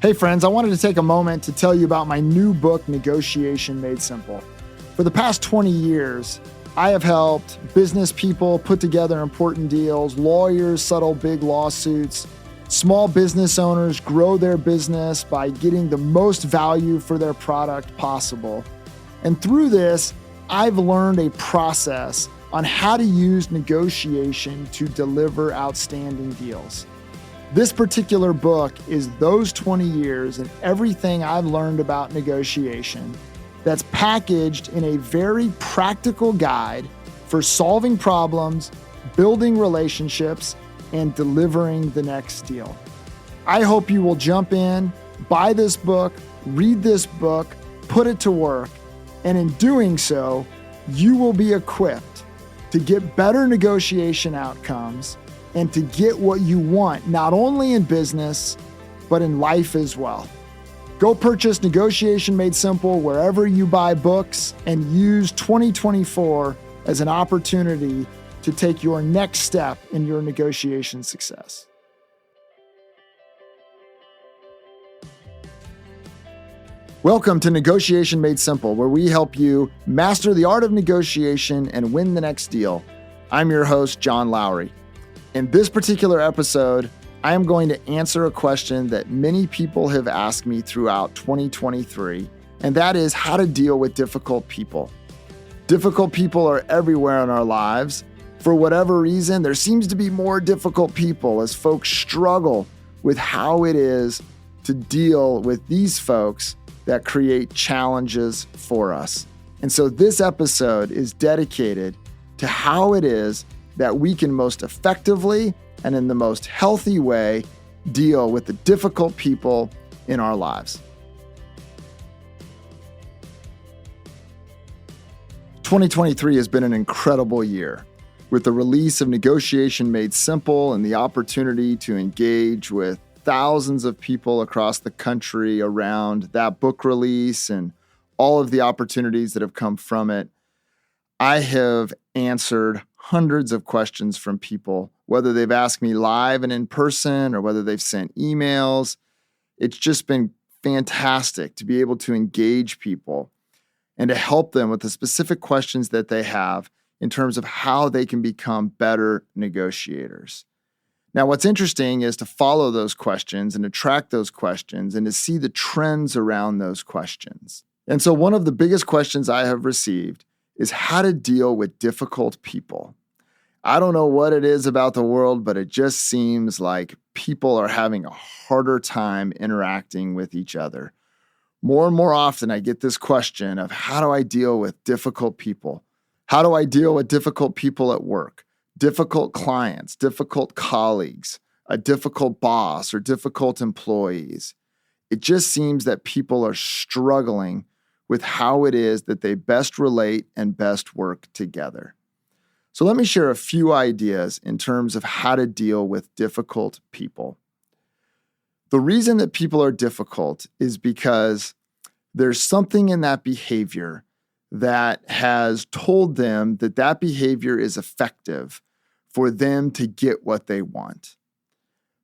Hey friends, I wanted to take a moment to tell you about my new book, Negotiation Made Simple. For the past 20 years, I have helped business people put together important deals, lawyers settle big lawsuits, small business owners grow their business by getting the most value for their product possible. And through this, I've learned a process on how to use negotiation to deliver outstanding deals. This particular book is those 20 years and everything I've learned about negotiation that's packaged in a very practical guide for solving problems, building relationships, and delivering the next deal. I hope you will jump in, buy this book, read this book, put it to work, and in doing so, you will be equipped to get better negotiation outcomes and to get what you want, not only in business, but in life as well. Go purchase Negotiation Made Simple wherever you buy books and use 2024 as an opportunity to take your next step in your negotiation success. Welcome to Negotiation Made Simple, where we help you master the art of negotiation and win the next deal. I'm your host, John Lowry. In this particular episode, I am going to answer a question that many people have asked me throughout 2023, and that is how to deal with difficult people. Difficult people are everywhere in our lives. For whatever reason, there seems to be more difficult people as folks struggle with how it is to deal with these folks that create challenges for us. And so this episode is dedicated to how it is that we can most effectively and in the most healthy way deal with the difficult people in our lives. 2023 has been an incredible year, with the release of Negotiation Made Simple and the opportunity to engage with thousands of people across the country around that book release and all of the opportunities that have come from it. I have answered hundreds of questions from people, whether they've asked me live and in person or whether they've sent emails. It's just been fantastic to be able to engage people and to help them with the specific questions that they have in terms of how they can become better negotiators. Now, what's interesting is to follow those questions and to track those questions and to see the trends around those questions. And so one of the biggest questions I have received is how to deal with difficult people. I don't know what it is about the world, but it just seems like people are having a harder time interacting with each other. More and more often, I get this question of how do I deal with difficult people? How do I deal with difficult people at work? Difficult clients, difficult colleagues, a difficult boss, or difficult employees. It just seems that people are struggling with how it is that they best relate and best work together. So let me share a few ideas in terms of how to deal with difficult people. The reason that people are difficult is because there's something in that behavior that has told them that that behavior is effective for them to get what they want.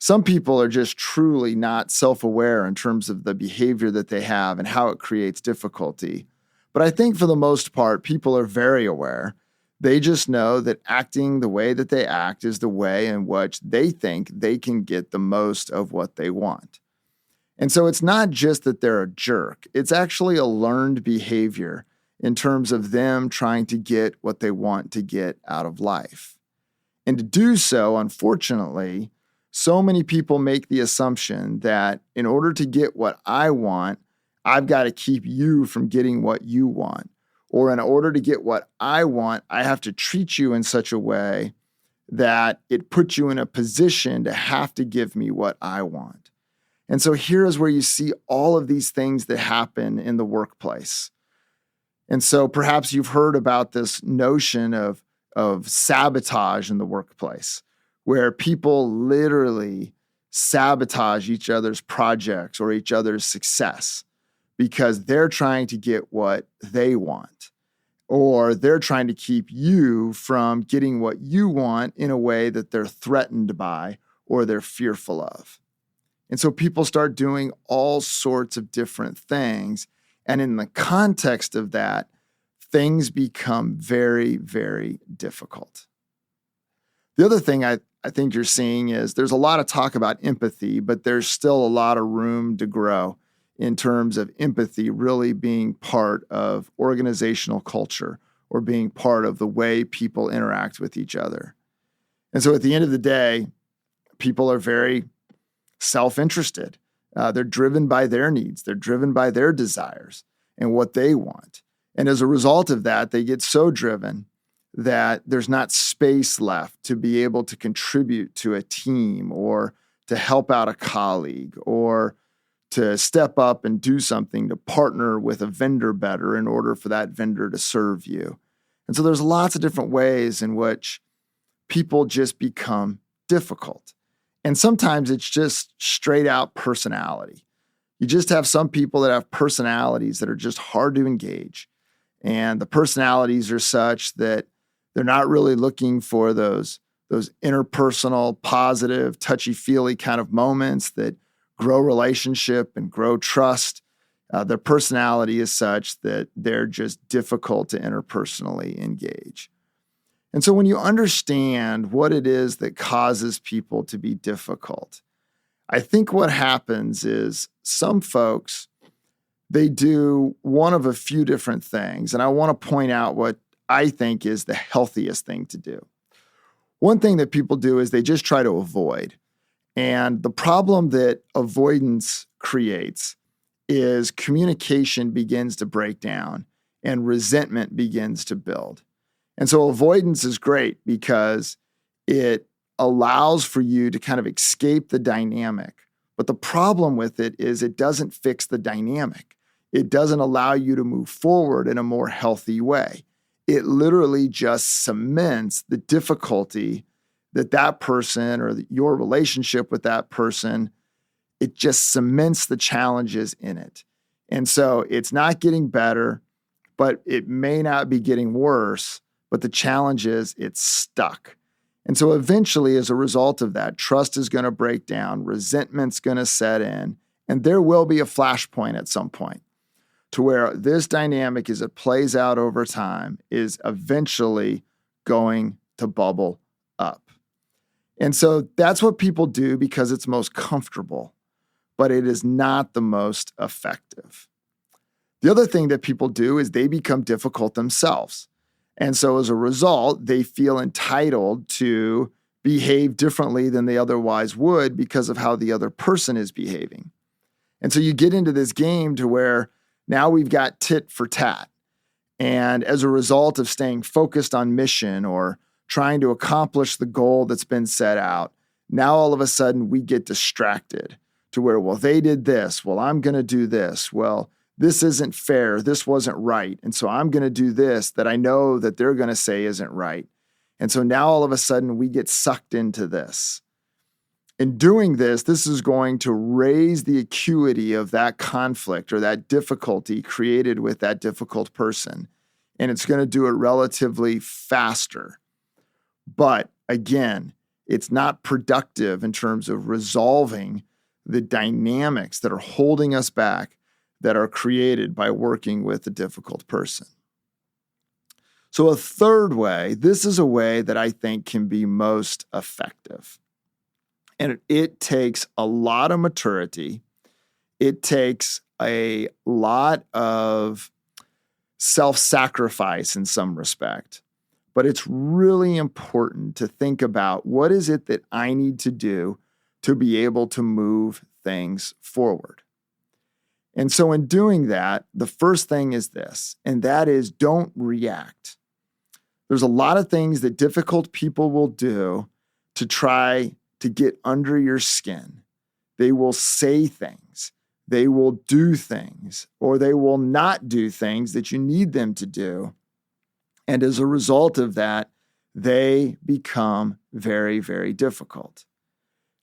Some people are just truly not self-aware in terms of the behavior that they have and how it creates difficulty. But I think for the most part, people are very aware. They just know that acting the way that they act is the way in which they think they can get the most of what they want. And so it's not just that they're a jerk. It's actually a learned behavior in terms of them trying to get what they want to get out of life. And to do so, unfortunately, so many people make the assumption that in order to get what I want, I've got to keep you from getting what you want. Or in order to get what I want, I have to treat you in such a way that it puts you in a position to have to give me what I want. And so here is where you see all of these things that happen in the workplace. And so perhaps you've heard about this notion of sabotage in the workplace, where people literally sabotage each other's projects or each other's success because they're trying to get what they want, or they're trying to keep you from getting what you want in a way that they're threatened by or they're fearful of. And so people start doing all sorts of different things. And in the context of that, things become very, very difficult. The other thing I think you're seeing is there's a lot of talk about empathy, but there's still a lot of room to grow in terms of empathy really being part of organizational culture or being part of the way people interact with each other. And so at the end of the day, people are very self-interested. They're driven by their needs. They're driven by their desires and what they want. And as a result of that, they get so driven that there's not space left to be able to contribute to a team or to help out a colleague or to step up and do something to partner with a vendor better in order for that vendor to serve you. And so there's lots of different ways in which people just become difficult. And sometimes it's just straight out personality. You just have some people that have personalities that are just hard to engage. And the personalities are such that they're not really looking for those interpersonal, positive, touchy-feely kind of moments that grow relationship and grow trust. Their personality is such that they're just difficult to interpersonally engage. And so when you understand what it is that causes people to be difficult, I think what happens is some folks, they do one of a few different things. And I want to point out what I think is the healthiest thing to do. One thing that people do is they just try to avoid. And the problem that avoidance creates is communication begins to break down and resentment begins to build. And so avoidance is great because it allows for you to kind of escape the dynamic. But the problem with it is it doesn't fix the dynamic. It doesn't allow you to move forward in a more healthy way. It literally just cements the difficulty that person or your relationship with that person, it just cements the challenges in it. And so it's not getting better, but it may not be getting worse. But the challenge is it's stuck. And so eventually, as a result of that, trust is going to break down, resentment's going to set in, and there will be a flashpoint at some point to where this dynamic, as it plays out over time, is eventually going to bubble up. And so that's what people do because it's most comfortable, but it is not the most effective. The other thing that people do is they become difficult themselves. And so as a result, they feel entitled to behave differently than they otherwise would because of how the other person is behaving. And so you get into this game to where now we've got tit for tat. And as a result of staying focused on mission or trying to accomplish the goal that's been set out, now all of a sudden we get distracted to where, well, they did this. Well, I'm going to do this. Well, this isn't fair. This wasn't right. And so I'm going to do this that I know that they're going to say isn't right. And so now all of a sudden we get sucked into this. In doing this, this is going to raise the acuity of that conflict or that difficulty created with that difficult person. And it's going to do it relatively faster. But again, it's not productive in terms of resolving the dynamics that are holding us back that are created by working with a difficult person. So a third way, this is a way that I think can be most effective. And it takes a lot of maturity. It takes a lot of self-sacrifice in some respect. But it's really important to think about what is it that I need to do to be able to move things forward. And so in doing that, the first thing is this, and that is don't react. There's a lot of things that difficult people will do to try to get under your skin. They will say things, they will do things, or they will not do things that you need them to do. And as a result of that, they become very, very difficult.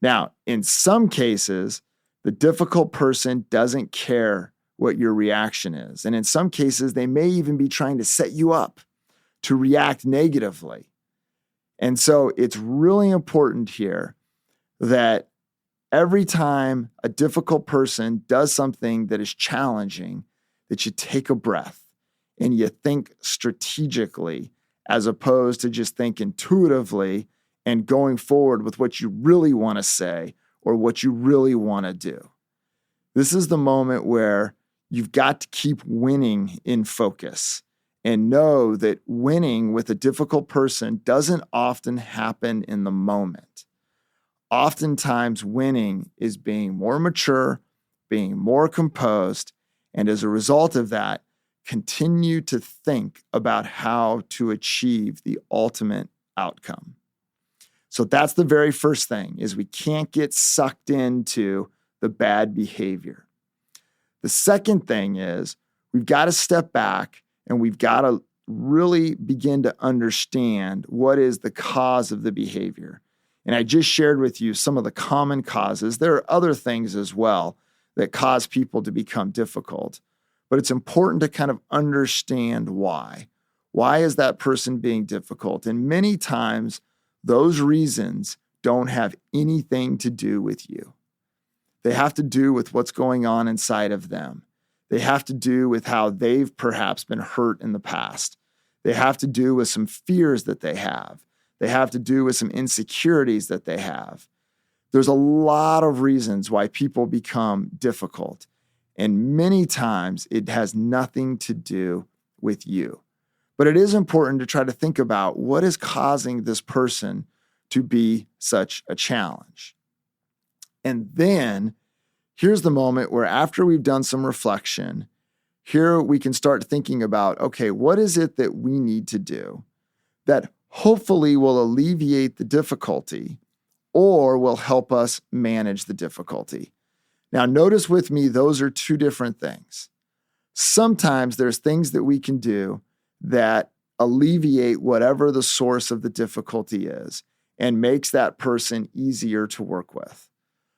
Now, in some cases, the difficult person doesn't care what your reaction is. And in some cases, they may even be trying to set you up to react negatively. And so it's really important here that Every time a difficult person does something that is challenging, that you take a breath and you think strategically as opposed to just think intuitively and going forward with what you really want to say or what you really want to do. This is the moment where you've got to keep winning in focus and know that winning with a difficult person doesn't often happen in the moment. Oftentimes, winning is being more mature, being more composed, and as a result of that, continue to think about how to achieve the ultimate outcome. So that's the very first thing, is we can't get sucked into the bad behavior. The second thing is we've got to step back and we've got to really begin to understand what is the cause of the behavior. And I just shared with you some of the common causes. There are other things as well that cause people to become difficult, but it's important to kind of understand why. Why is that person being difficult? And many times those reasons don't have anything to do with you. They have to do with what's going on inside of them. They have to do with how they've perhaps been hurt in the past. They have to do with some fears that they have. They have to do with some insecurities that they have. There's a lot of reasons why people become difficult. And many times it has nothing to do with you. But it is important to try to think about what is causing this person to be such a challenge. And then here's the moment where after we've done some reflection, here we can start thinking about, okay, what is it that we need to do that hopefully will alleviate the difficulty or will help us manage the difficulty? Now, notice with me, those are two different things. Sometimes there's things that we can do that alleviate whatever the source of the difficulty is and makes that person easier to work with.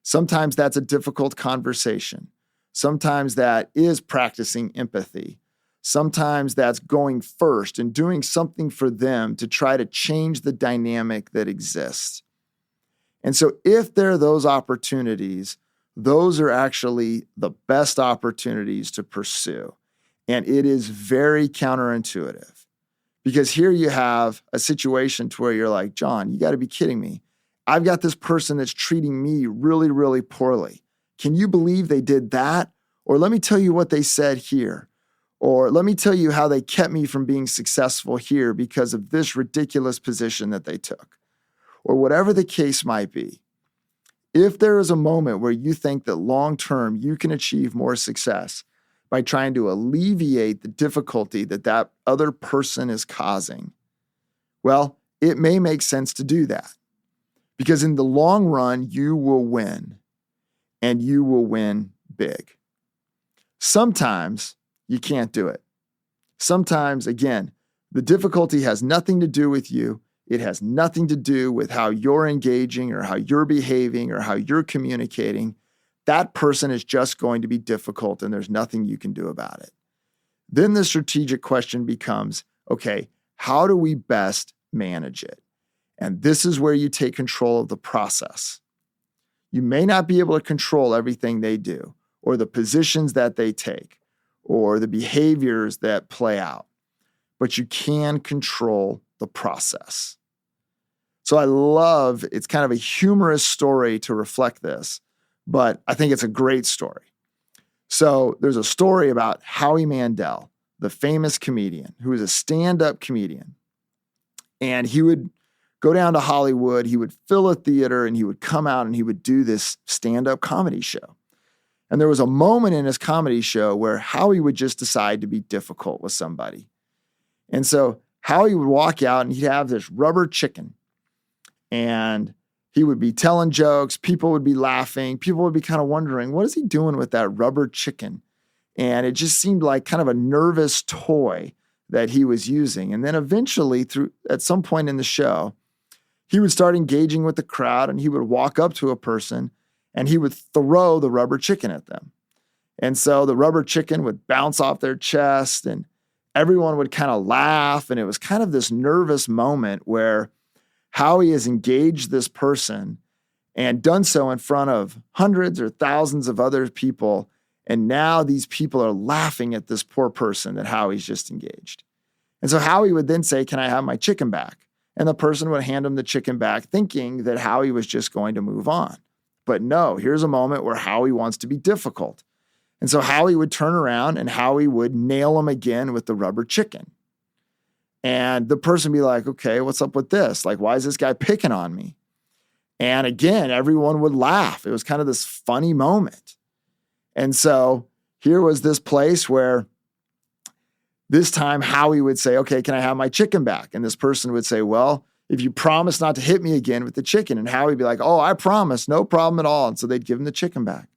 Sometimes that's a difficult conversation. Sometimes that is practicing empathy. Sometimes that's going first and doing something for them to try to change the dynamic that exists. And so if there are those opportunities, those are actually the best opportunities to pursue. And it is very counterintuitive because here you have a situation to where you're like, John, you got to be kidding me. I've got this person that's treating me really, really poorly. Can you believe they did that? Or let me tell you what they said here. Or let me tell you how they kept me from being successful here because of this ridiculous position that they took. Or whatever the case might be. If there is a moment where you think that long-term you can achieve more success by trying to alleviate the difficulty that that other person is causing, well, it may make sense to do that. Because in the long run, you will win, and you will win big. Sometimes you can't do it. Sometimes, again, the difficulty has nothing to do with you. It has nothing to do with how you're engaging or how you're behaving or how you're communicating. That person is just going to be difficult, and there's nothing you can do about it. Then the strategic question becomes, okay, how do we best manage it? And this is where you take control of the process. You may not be able to control everything they do, or the positions that they take, or the behaviors that play out, but you can control the process. So it's kind of a humorous story to reflect this, but I think it's a great story. So there's a story about Howie Mandel, the famous comedian, who was a stand-up comedian. And he would go down to Hollywood, he would fill a theater, and he would come out and he would do this stand-up comedy show. And there was a moment in his comedy show where Howie would just decide to be difficult with somebody. And so Howie would walk out and he'd have this rubber chicken. And he would be telling jokes, people would be laughing, people would be kind of wondering, what is he doing with that rubber chicken? And it just seemed like kind of a nervous toy that he was using. And then eventually, at some point in the show, he would start engaging with the crowd and he would walk up to a person and he would throw the rubber chicken at them. And so the rubber chicken would bounce off their chest and everyone would kind of laugh. And it was kind of this nervous moment where Howie has engaged this person and done so in front of hundreds or thousands of other people. And now these people are laughing at this poor person that Howie's just engaged. And so Howie would then say, "Can I have my chicken back?" And the person would hand him the chicken back, thinking that Howie was just going to move on. But no, here's a moment where Howie wants to be difficult. And so Howie would turn around and Howie would nail him again with the rubber chicken. And the person would be like, "Okay, what's up with this? Like, why is this guy picking on me?" And again, everyone would laugh. It was kind of this funny moment. And so here was this place where this time Howie would say, "Okay, can I have my chicken back?" And this person would say, "Well, if you promise not to hit me again with the chicken." And Howie would be like, "Oh, I promise, no problem at all." And so they'd give him the chicken back.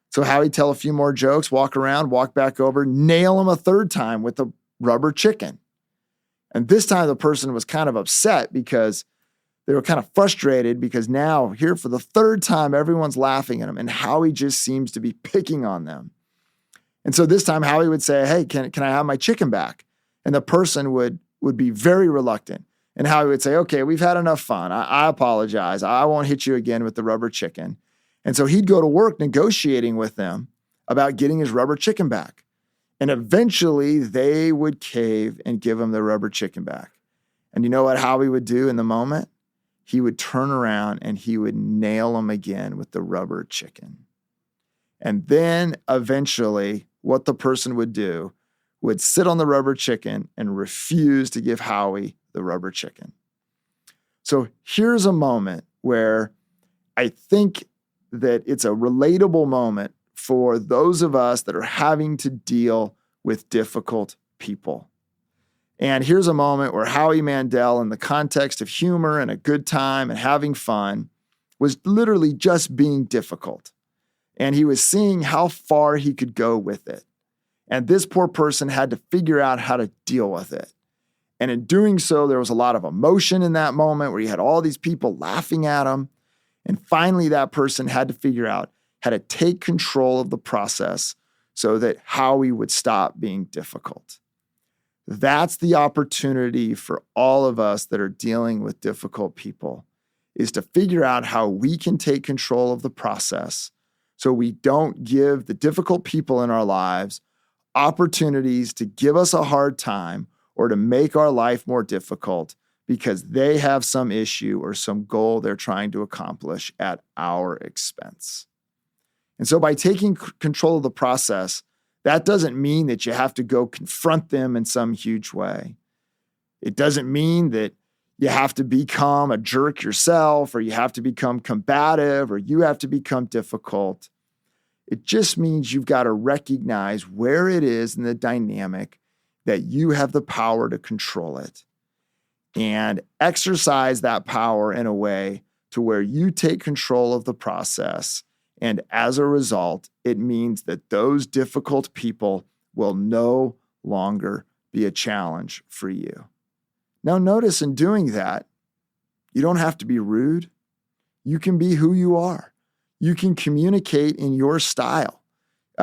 So Howie'd tell a few more jokes, walk around, walk back over, nail him a third time with the rubber chicken. And this time the person was kind of upset because they were kind of frustrated because now here for the third time, everyone's laughing at him and Howie just seems to be picking on them. And so this time Howie would say, "Hey, can I have my chicken back?" And the person would be very reluctant. And Howie would say, "Okay, we've had enough fun. I apologize. I won't hit you again with the rubber chicken." And so he'd go to work negotiating with them about getting his rubber chicken back. And eventually they would cave and give him the rubber chicken back. And you know what Howie would do in the moment? He would turn around and he would nail him again with the rubber chicken. And then eventually what the person would do would sit on the rubber chicken and refuse to give Howie the rubber chicken. So here's a moment where I think that it's a relatable moment for those of us that are having to deal with difficult people. And here's a moment where Howie Mandel, in the context of humor and a good time and having fun, was literally just being difficult. And he was seeing how far he could go with it. And this poor person had to figure out how to deal with it. And in doing so, there was a lot of emotion in that moment where you had all these people laughing at him. And finally, that person had to figure out how to take control of the process so that Howie would stop being difficult. That's the opportunity for all of us that are dealing with difficult people, is to figure out how we can take control of the process so we don't give the difficult people in our lives opportunities to give us a hard time or to make our life more difficult because they have some issue or some goal they're trying to accomplish at our expense. And so by taking control of the process, that doesn't mean that you have to go confront them in some huge way. It doesn't mean that you have to become a jerk yourself or you have to become combative or you have to become difficult. It just means you've got to recognize where it is in the dynamic that you have the power to control it and exercise that power in a way to where you take control of the process. And as a result, it means that those difficult people will no longer be a challenge for you. Now, notice in doing that, you don't have to be rude. You can be who you are. You can communicate in your style.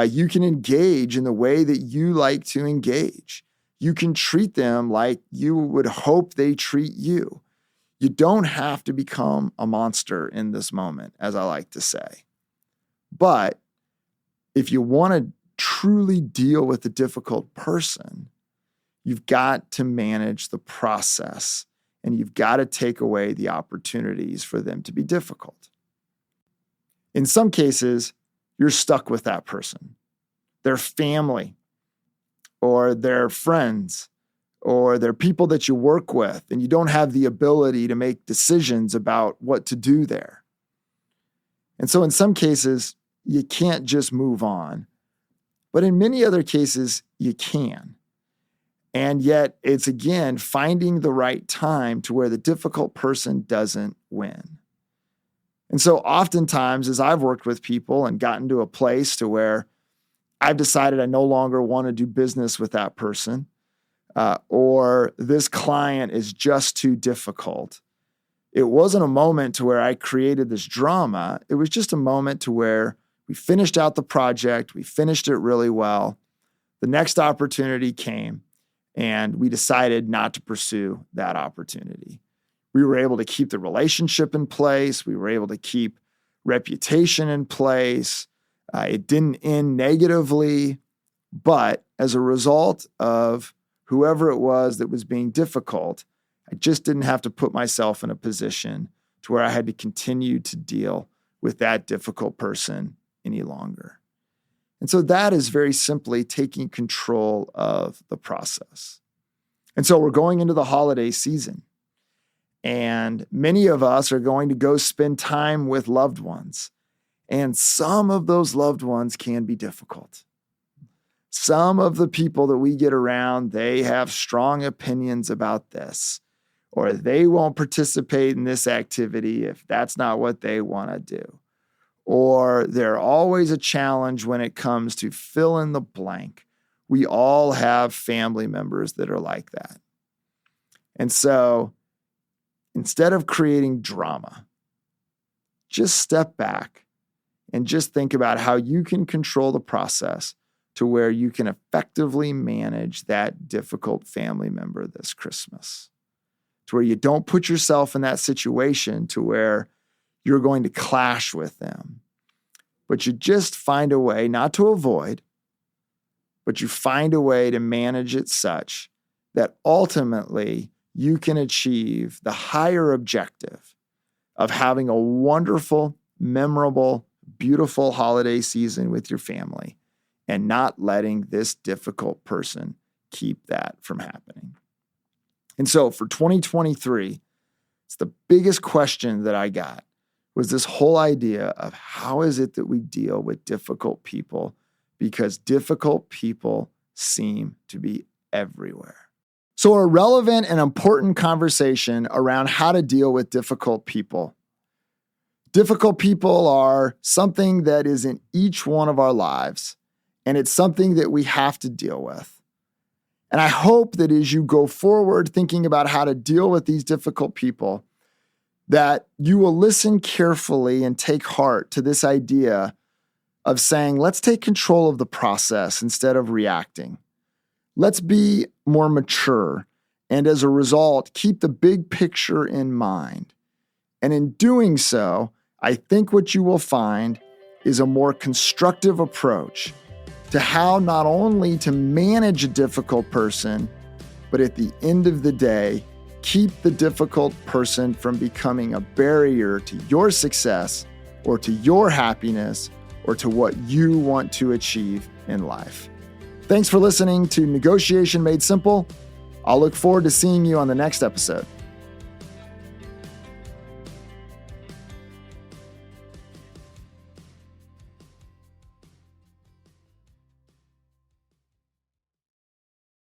You can engage in the way that you like to engage. You can treat them like you would hope they treat you. You don't have to become a monster in this moment, as I like to say. But if you want to truly deal with a difficult person, you've got to manage the process and you've got to take away the opportunities for them to be difficult. In some cases, you're stuck with that person, their family, or their friends, or their people that you work with, and you don't have the ability to make decisions about what to do there. And so in some cases, you can't just move on. But in many other cases, you can. And yet, it's again finding the right time to where the difficult person doesn't win. And so oftentimes, as I've worked with people and gotten to a place to where I've decided I no longer want to do business with that person, or this client is just too difficult, it wasn't a moment to where I created this drama. It was just a moment to where we finished out the project. We finished it really well. The next opportunity came, and we decided not to pursue that opportunity. We were able to keep the relationship in place. We were able to keep reputation in place. It didn't end negatively, but as a result of whoever it was that was being difficult, I just didn't have to put myself in a position to where I had to continue to deal with that difficult person any longer. And so that is very simply taking control of the process. And so we're going into the holiday season, and many of us are going to go spend time with loved ones. And some of those loved ones can be difficult. Some of the people that we get around, they have strong opinions about this, or they won't participate in this activity if that's not what they want to do. Or they're always a challenge when it comes to fill in the blank. We all have family members that are like that. And so instead of creating drama, just step back and just think about how you can control the process to where you can effectively manage that difficult family member this Christmas. To where you don't put yourself in that situation to where you're going to clash with them. But you just find a way, not to avoid, but you find a way to manage it such that ultimately you can achieve the higher objective of having a wonderful, memorable, beautiful holiday season with your family and not letting this difficult person keep that from happening. And so for 2023, it's the biggest question that I got was this whole idea of how is it that we deal with difficult people, because difficult people seem to be everywhere. So a relevant and important conversation around how to deal with difficult people. Difficult people are something that is in each one of our lives, and it's something that we have to deal with. And I hope that as you go forward thinking about how to deal with these difficult people, that you will listen carefully and take heart to this idea of saying, let's take control of the process instead of reacting. Let's be more mature, and as a result, keep the big picture in mind. And in doing so, I think what you will find is a more constructive approach to how not only to manage a difficult person, but at the end of the day, keep the difficult person from becoming a barrier to your success or to your happiness or to what you want to achieve in life. Thanks for listening to Negotiation Made Simple. I'll look forward to seeing you on the next episode.